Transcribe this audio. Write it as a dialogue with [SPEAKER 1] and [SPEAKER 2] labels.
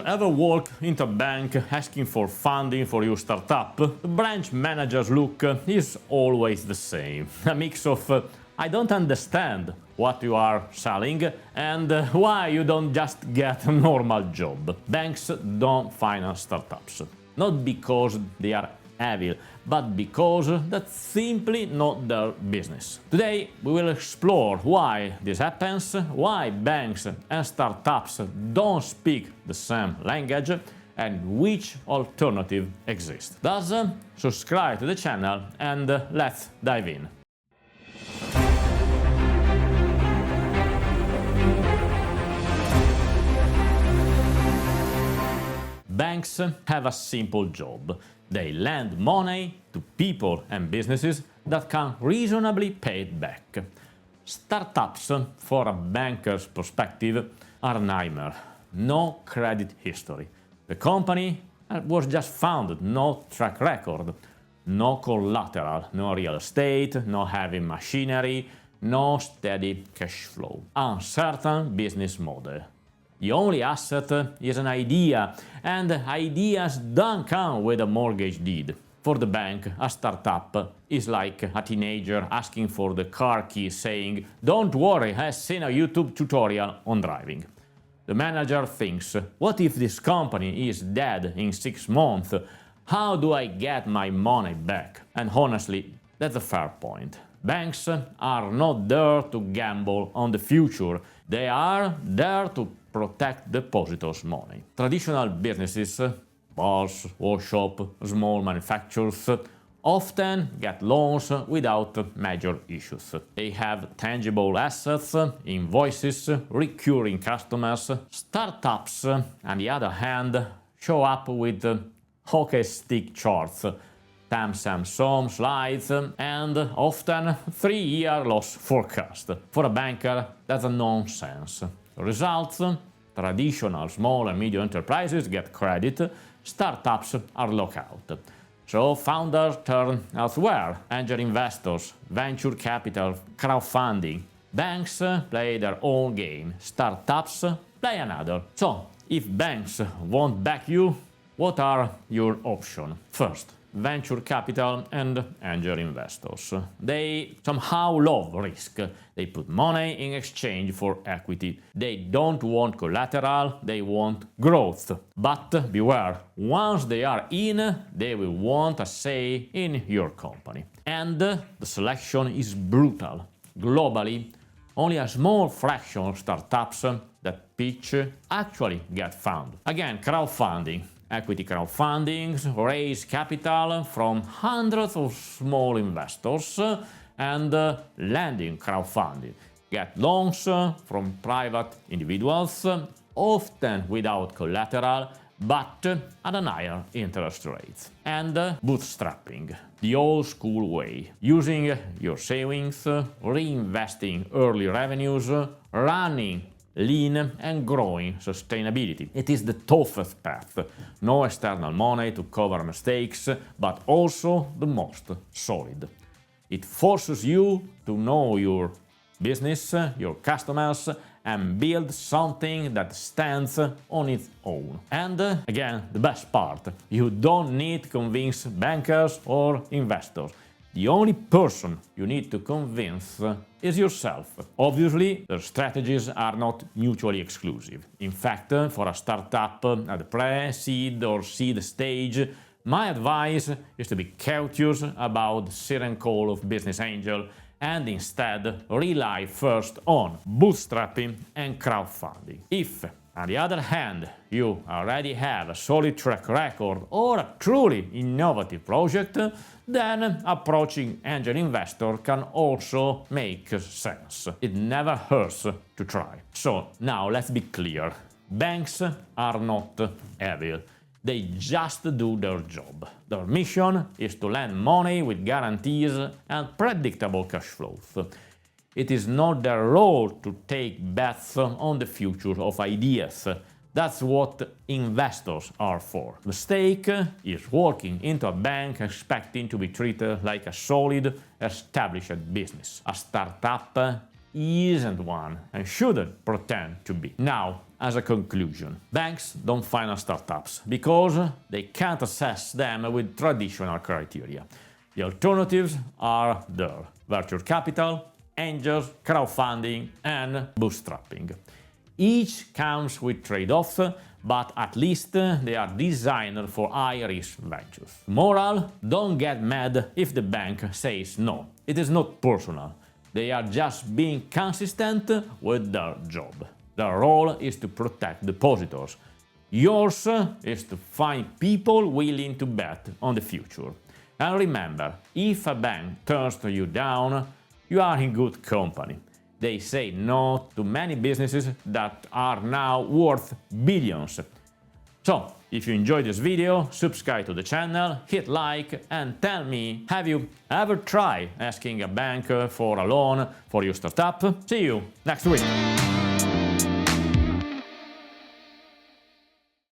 [SPEAKER 1] ever walk into a bank asking for funding for your startup, the branch manager's look is always the same. A mix of I don't understand what you are selling and why you don't just get a normal job. Banks don't finance startups. Not because they are evil, but because that's simply not their business. Today we will explore why this happens, why banks and startups don't speak the same language, and which alternative exists. Thus, subscribe to the channel and let's dive in. Banks have a simple job. They lend money to people and businesses that can reasonably pay it back. Startups, for a banker's perspective, are a nightmare. No credit history. The company was just founded, no track record, no collateral, no real estate, no heavy machinery, no steady cash flow. Uncertain business model. The only asset is an idea, and ideas don't come with a mortgage deed. For the bank, a startup is like a teenager asking for the car key saying, "Don't worry, I've seen a YouTube tutorial on driving." The manager thinks, what if this company is dead in 6 months? How do I get my money back? And honestly, that's a fair point. Banks are not there to gamble on the future. They are there to protect depositors' money. Traditional businesses, bars, workshop, small manufacturers, often get loans without major issues. They have tangible assets, invoices, recurring customers. Startups, on the other hand, show up with hockey stick charts, sum slides, and often 3-year loss forecast. For a banker, that's a nonsense. Results: traditional small and medium enterprises get credit, startups are locked out. So founders turn elsewhere, angel investors, venture capital, crowdfunding. Banks play their own game, startups play another. So, if banks won't back you, what are your options? First, venture capital and angel investors. They somehow love risk. They put money in exchange for equity. They don't want collateral, they want growth. But beware, once they are in, they will want a say in your company. And the selection is brutal. Globally, only a small fraction of startups that pitch actually get funded. Again, crowdfunding. Equity crowdfundings raise capital from hundreds of small investors, and lending crowdfunding get loans from private individuals, often without collateral, but at a higher interest rate. And bootstrapping, the old school way, using your savings, reinvesting early revenues, running lean and growing sustainability. It is the toughest path. No external money to cover mistakes, but also the most solid. It forces you to know your business, your customers, and build something that stands on its own. And again, the best part, you don't need to convince bankers or investors. The only person you need to convince is yourself. Obviously, the strategies are not mutually exclusive. In fact, for a startup at the pre-seed or seed stage, my advice is to be cautious about the siren call of business angel and instead rely first on bootstrapping and crowdfunding. If, on the other hand, you already have a solid track record or a truly innovative project, then approaching angel investor can also make sense. It never hurts to try. So now let's be clear. Banks are not evil. They just do their job. Their mission is to lend money with guarantees and predictable cash flows. It is not their role to take bets on the future of ideas. That's what investors are for. The stake is walking into a bank expecting to be treated like a solid, established business. A startup isn't one and shouldn't pretend to be. Now, as a conclusion, banks don't finance startups because they can't assess them with traditional criteria. The alternatives are there: venture capital, angels, crowdfunding, and bootstrapping. Each comes with trade-offs, but at least they are designed for high-risk ventures. Moral: don't get mad if the bank says no. It is not personal. They are just being consistent with their job. Their role is to protect depositors. Yours is to find people willing to bet on the future. And remember, if a bank turns you down, you are in good company. They say no to many businesses that are now worth billions. So, if you enjoyed this video, subscribe to the channel, hit like, and tell me, have you ever tried asking a bank for a loan for your startup? See you next week!